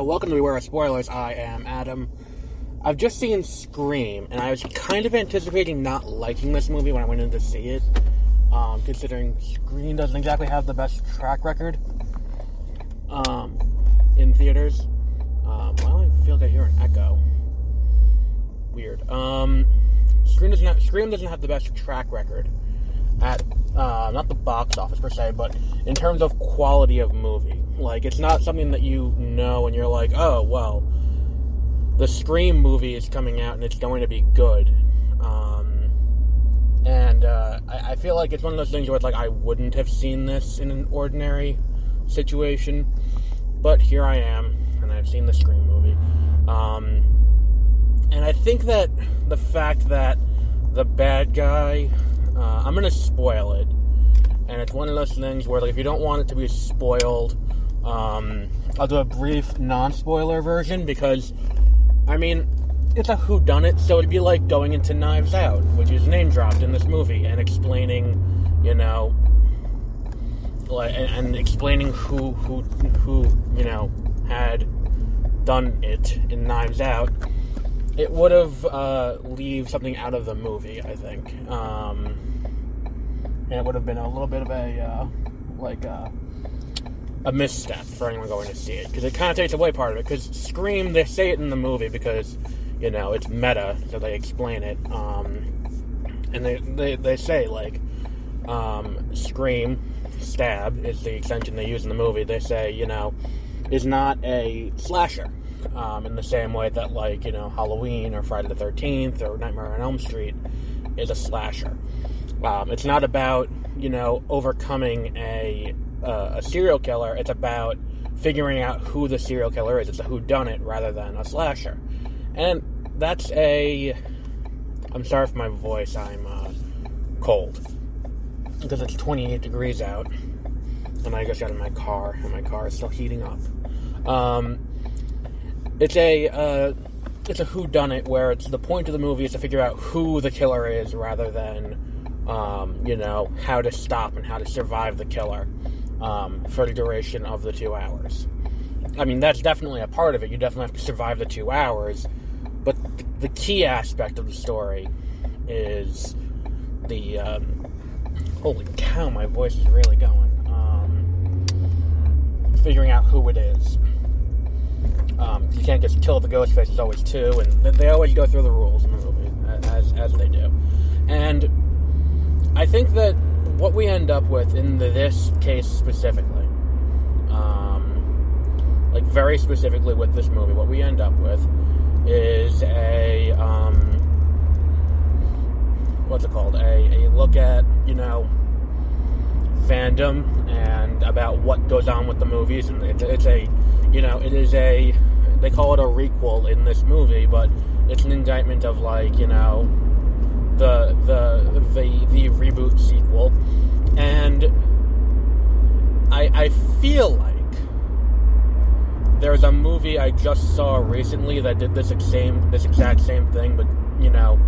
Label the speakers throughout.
Speaker 1: welcome to Beware of Spoilers. I am Adam. I've just seen Scream, and I was kind of anticipating not liking this movie when I went in to see it, considering Scream doesn't exactly have the best track record in theaters. Why do I feel like I hear an echo? Weird. Scream doesn't have the best track record at not the box office per se, but in terms of quality of movie. Like, it's not something that you know and you're like, oh, well, the Scream movie is coming out and it's going to be good. I feel like it's one of those things where it's like, I wouldn't have seen this in an ordinary situation, but here I am, and I've seen the Scream movie. And I think that the fact that the bad guy, I'm going to spoil it, and it's one of those things where, like, if you don't want it to be spoiled, I'll do a brief non-spoiler version, because, I mean, it's a whodunit, so it'd be like going into Knives Out, which is name-dropped in this movie, and explaining, you know, and explaining who you know, had done it in Knives Out. It would have leave something out of the movie, I think. And it would have been a little bit of a misstep for anyone going to see it, because it kind of takes away part of it. Because Scream, they say it in the movie because, you know, it's meta, so they explain it. And they say, like, Scream, stab is the extension they use in the movie. They say, you know, is not a slasher. In the same way that, like, you know, Halloween or Friday the 13th or Nightmare on Elm Street is a slasher. It's not about, you know, overcoming a serial killer. It's about figuring out who the serial killer is. It's a whodunit rather than a slasher. And that's I'm sorry for my voice. I'm cold because it's 28 degrees out, and I just got in my car, and my car is still heating up. It's a whodunit where it's the point of the movie is to figure out who the killer is rather than, you know, how to stop and how to survive the killer for the duration of the 2 hours. I mean, that's definitely a part of it. You definitely have to survive the 2 hours, but the key aspect of the story is the, holy cow, my voice is really going, figuring out who it is. You can't just kill the ghost face, it's always two, and they always go through the rules in the movie, as they do. And I think that what we end up with in this case specifically, like very specifically with this movie, what we end up with is a look at, you know, fandom and about what goes on with the movies, and they call it a requel in this movie, but it's an indictment of, like, you know, the reboot sequel. And I feel like there's a movie I just saw recently that did this exact same thing, but, you know,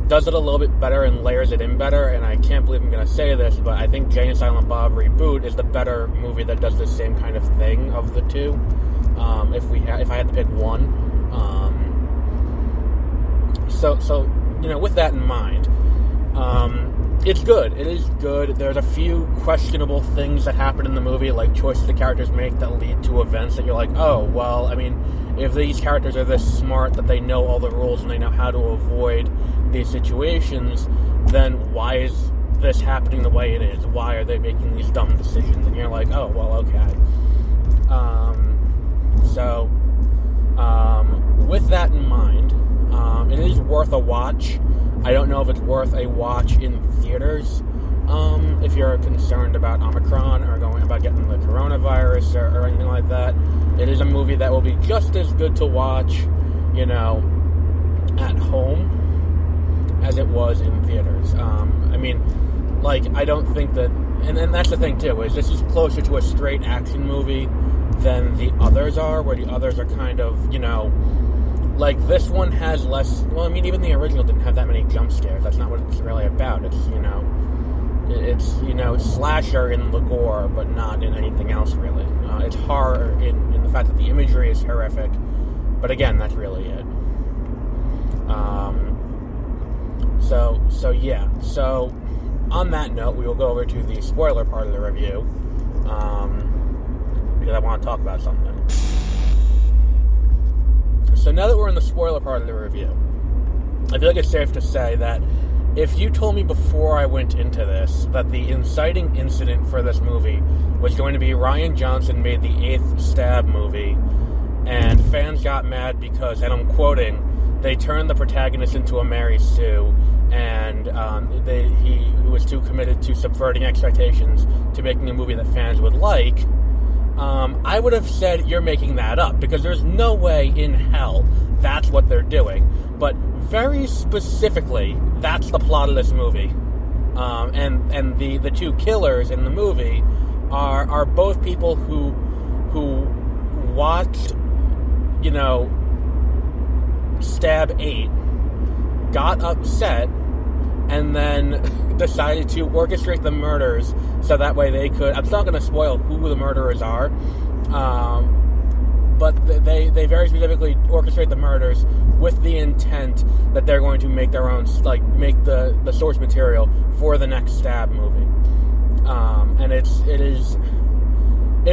Speaker 1: does it a little bit better and layers it in better. And I can't believe I'm going to say this, but I think Jay and Silent Bob Reboot is the better movie that does the same kind of thing of the two. If I had to pick one, so you know, with that in mind, it's good. It is good. There's a few questionable things that happen in the movie, like choices the characters make that lead to events that you're like, oh, well, I mean, if these characters are this smart that they know all the rules and they know how to avoid these situations, then why is this happening the way it is? Why are they making these dumb decisions? And you're like, oh, well, okay. So, with that in mind, it is worth a watch. I don't know if it's worth a watch in theaters, if you're concerned about Omicron or about getting the coronavirus or anything like that. It is a movie that will be just as good to watch, you know, at home as it was in theaters. I mean, like, I don't think that, and that's the thing too, is this is closer to a straight action movie than the others are, where the others are kind of, you know, like, this one has less, well, I mean, even the original didn't have that many jump scares. That's not what it's really about. It's, you know, slasher in the gore, but not in anything else, really. It's horror in the fact that the imagery is horrific. But again, that's really it. So on that note, we will go over to the spoiler part of the review, because I want to talk about something. So now that we're in the spoiler part of the review, I feel like it's safe to say that if you told me before I went into this that the inciting incident for this movie was going to be Rian Johnson made the 8th Stab movie, and fans got mad because, and I'm quoting, they turned the protagonist into a Mary Sue, and he was too committed to subverting expectations to making a movie that fans would like, I would have said, you're making that up, because there's no way in hell that's what they're doing. But very specifically, that's the plot of this movie. And the two killers in the movie are both people who watched, Stab 8, got upset, and then decided to orchestrate the murders so that way they could... I'm not going to spoil who the murderers are, but they very specifically orchestrate the murders with the intent that they're going to make their own, make the source material for the next Stab movie. And it's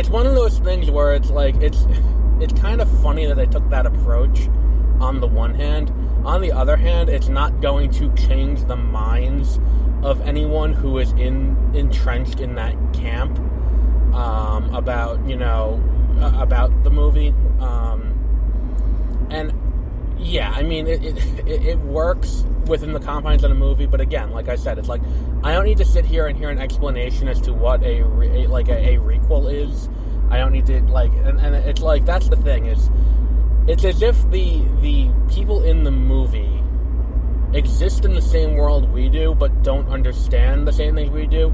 Speaker 1: one of those things where it's kind of funny that they took that approach on the one hand. On the other hand, it's not going to change the minds of anyone who is entrenched in that camp about the movie. And yeah, I mean, it works within the confines of the movie, but again, like I said, it's like, I don't need to sit here and hear an explanation as to what a requel is. I don't need to, and it's like, that's the thing, is, it's as if the people in the movie exist in the same world we do, but don't understand the same things we do,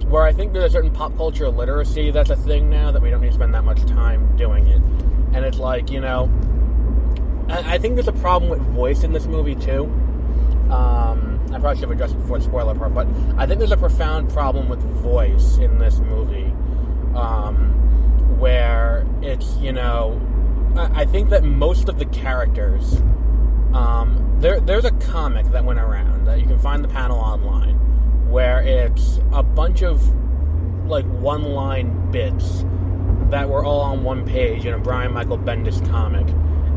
Speaker 1: where I think there's a certain pop culture literacy that's a thing now, that we don't need to spend that much time doing it. And it's like, I think there's a problem with voice in this movie, too. I probably should have addressed it before the spoiler part, but I think there's a profound problem with voice in this movie, where it's, I think that most of the characters, there's a comic that went around, that you can find the panel online, where it's a bunch of, one-line bits that were all on one page in a Brian Michael Bendis comic,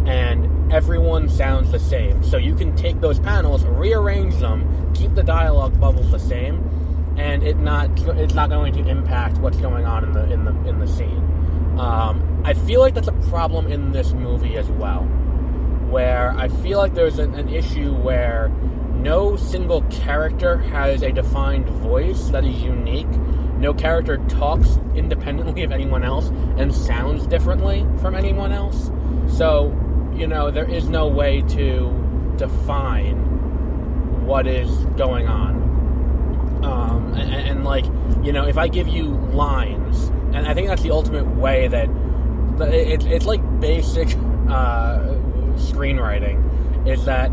Speaker 1: and everyone sounds the same. So you can take those panels, rearrange them, keep the dialogue bubbles the same, and it's not going to impact what's going on in the scene. I feel like that's a problem in this movie as well, where I feel like there's an issue where no single character has a defined voice that is unique. No character talks independently of anyone else and sounds differently from anyone else. So, there is no way to define what is going on. If I give you lines, and I think that's the ultimate way that it's like basic screenwriting, is that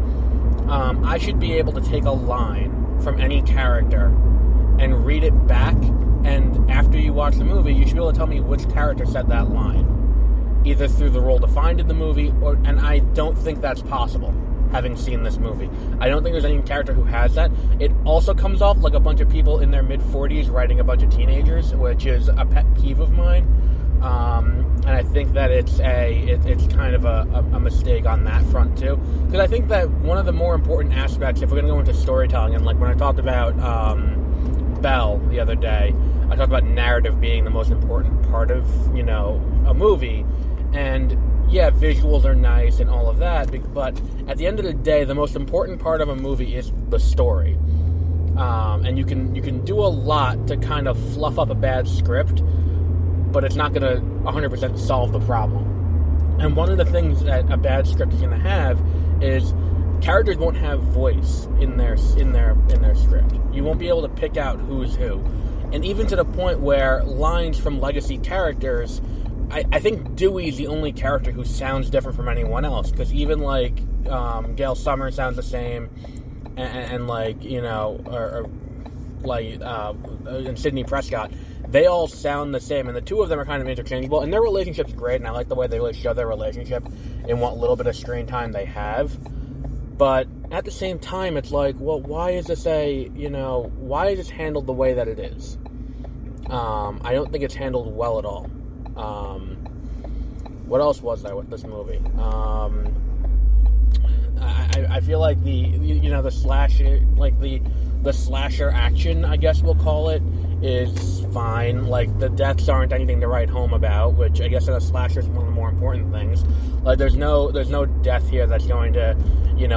Speaker 1: I should be able to take a line from any character and read it back, and after you watch the movie, you should be able to tell me which character said that line, either through the role defined in the movie, and I don't think that's possible, having seen this movie. I don't think there's any character who has that. It also comes off like a bunch of people in their mid-40s writing a bunch of teenagers, which is a pet peeve of mine. And I think that it's kind of a mistake on that front too, because I think that one of the more important aspects, if we're going to go into storytelling, and when I talked about Belle the other day, I talked about narrative being the most important part of a movie, and yeah, visuals are nice and all of that, but at the end of the day, the most important part of a movie is the story. And you can do a lot to kind of fluff up a bad script, but it's not going to 100% solve the problem. And one of the things that a bad script is going to have is characters won't have voice in their script. You won't be able to pick out who's who. And even to the point where lines from legacy characters, I think Dewey's the only character who sounds different from anyone else, because even Gail Summers sounds the same, and Sidney Prescott, they all sound the same, and the two of them are kind of interchangeable, and their relationship's great, and I like the way they really show their relationship in what little bit of screen time they have. But at the same time, it's like, well, why is this why is this handled the way that it is? I don't think it's handled well at all. What else was there with this movie? I feel like the slasher, like the slasher action, I guess we'll call it, is fine. Like, the deaths aren't anything to write home about, which I guess in a slasher is one of the more important things. Like, there's no death here that's going to,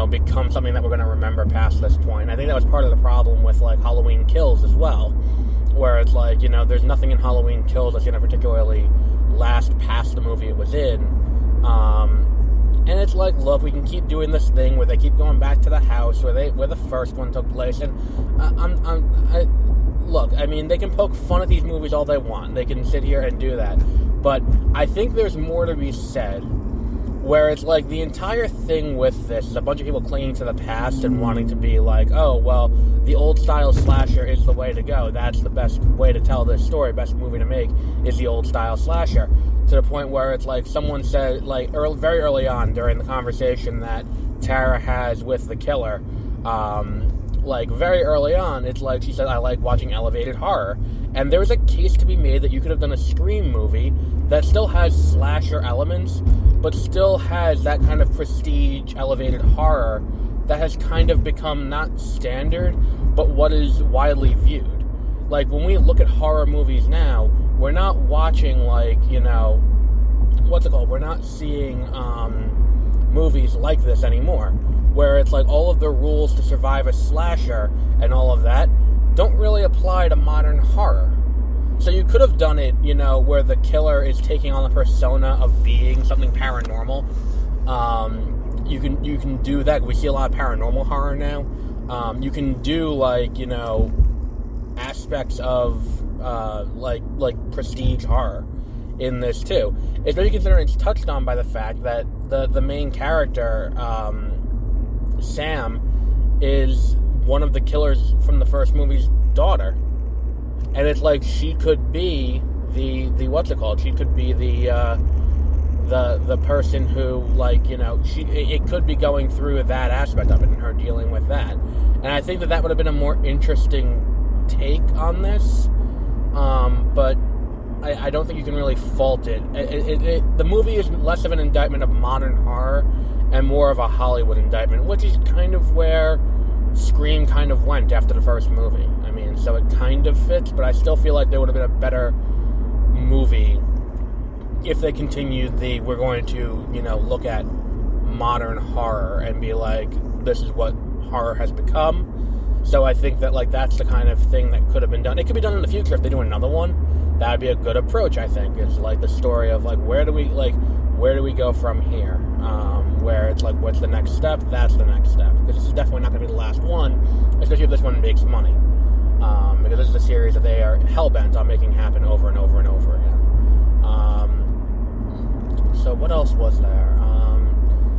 Speaker 1: become something that we're going to remember past this point. I think that was part of the problem with, like, Halloween Kills as well, where it's like, there's nothing in Halloween Kills that's going to particularly last past the movie it was in. And it's like, look, we can keep doing this thing where they keep going back to the house where the first one took place, and look, I mean, they can poke fun at these movies all they want. They can sit here and do that, but I think there's more to be said. Where it's like the entire thing with this is a bunch of people clinging to the past and wanting to be like, oh, well, the old style slasher is the way to go. That's the best way to tell this story. Best movie to make is the old style slasher. To the point where it's like someone said, like, very early on during the conversation that Tara has with the killer, like, very early on, it's like she said, I like watching elevated horror. And there's a case to be made that you could have done a Scream movie that still has slasher elements, but still has that kind of prestige, elevated horror that has kind of become not standard, but what is widely viewed. Like, when we look at horror movies now, we're not watching, like, we're not seeing movies like this anymore, where it's like all of the rules to survive a slasher and all of that don't really apply to modern horror. So you could have done it, where the killer is taking on the persona of being something paranormal. You can do that. We see a lot of paranormal horror now. You can do, like, aspects of like prestige horror in this too. Especially considering it's touched on by the fact that the main character, Sam, is one of the killers from the first movie's daughter. And it's like she could be the what's it called? She could be the person who, like, it could be going through that aspect of it and her dealing with that. And I think that would have been a more interesting take on this. But I don't think you can really fault it. The movie is less of an indictment of modern horror and more of a Hollywood indictment, which is kind of where Scream kind of went after the first movie. I mean, so it kind of fits, but I still feel like there would have been a better movie if they continued we're going to, look at modern horror and be like, this is what horror has become. So I think that, like, that's the kind of thing that could have been done. It could be done in the future if they do another one. That would be a good approach, I think. It's like the story of, like, where do we go from here? Where it's like, what's the next step? That's the next step. Because this is definitely not going to be the last one, especially if this one makes money. Because this is a series that they are hell-bent on making happen over and over and over again. So what else was there?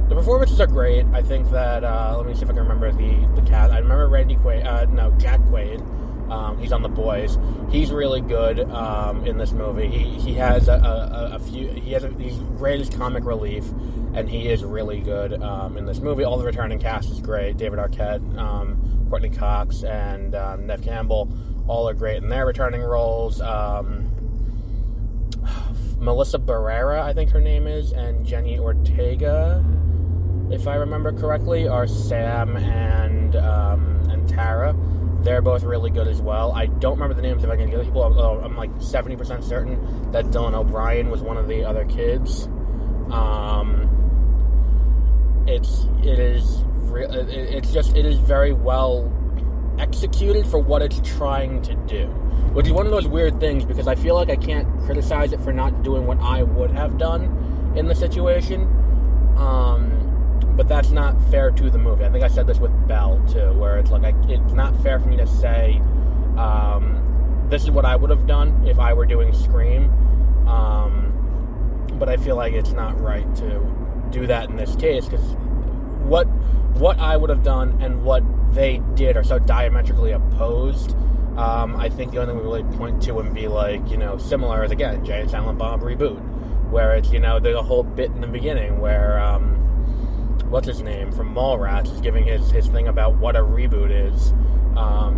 Speaker 1: The performances are great. I think that, let me see if I can remember the cast. I remember Jack Quaid. He's on The Boys. He's really good in this movie. He has he's great as comic relief, and he is really good in this movie. All the returning cast is great. David Arquette, Courtney Cox, and Neve Campbell, all are great in their returning roles. Melissa Barrera, I think her name is, and Jenny Ortega, if I remember correctly, are Sam and Tara. They're both really good as well. I don't remember the names of any of the other people. I'm like 70% certain that Dylan O'Brien was one of the other kids. It is very well executed for what it's trying to do, which is one of those weird things, because I feel like I can't criticize it for not doing what I would have done in the situation. But that's not fair to the movie. I think I said this with Belle, too, where it's like, it's not fair for me to say, this is what I would have done if I were doing Scream. But I feel like it's not right to do that in this case, because what I would have done and what they did are so diametrically opposed. I think the only thing we really point to and be like, similar is, again, Jay and Silent Bob Reboot, where it's, there's a whole bit in the beginning where, what's his name, from Mallrats is giving his thing about what a reboot is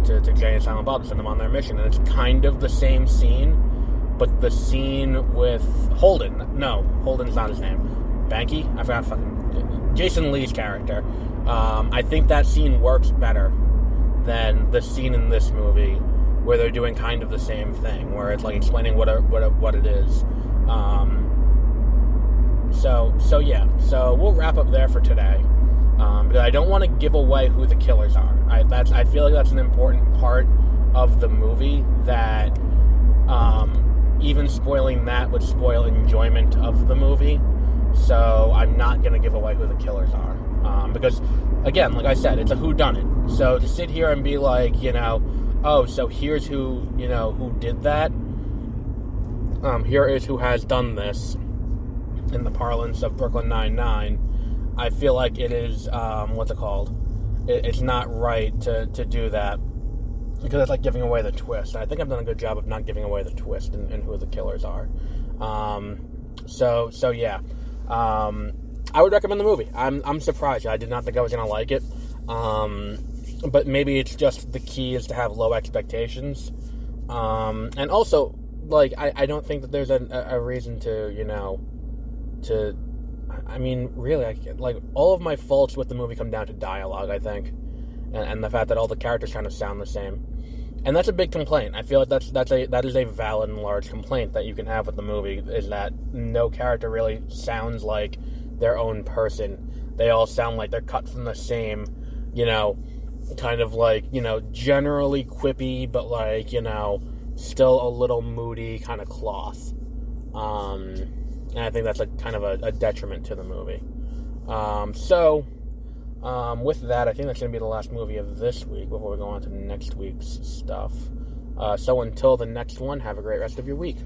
Speaker 1: to Jay and Silent Bob to send them on their mission, and it's kind of the same scene, but the scene with Holden, no, Holden's not his name, Banky? I forgot Jason Lee's character. I think that scene works better than the scene in this movie where they're doing kind of the same thing, where it's like explaining what it is. So yeah. So we'll wrap up there for today. Because I don't want to give away who the killers are. I feel like that's an important part of the movie that even spoiling that would spoil enjoyment of the movie. So I'm not going to give away who the killers are. Because, again, like I said, it's a whodunit. So to sit here and be like, oh, so here's who did that. Here is who has done this in the parlance of Brooklyn Nine-Nine. I feel like it is, what's it called? It's not right to do that. Because it's like giving away the twist. I think I've done a good job of not giving away the twist and who the killers are. So yeah. I would recommend the movie. I'm surprised. I did not think I was going to like it. But maybe it's just the key is to have low expectations. And also, like, I don't think that there's a reason to, really, like, all of my faults with the movie come down to dialogue, I think. And the fact that all the characters kind of sound the same. And that's a big complaint. I feel like that is a valid and large complaint that you can have with the movie, is that no character really sounds like their own person. They all sound like they're cut from the same, kind of like, generally quippy, but like, still a little moody kind of cloth. And I think that's kind of a detriment to the movie. With that, I think that's going to be the last movie of this week before we go on to next week's stuff. So until the next one, have a great rest of your week.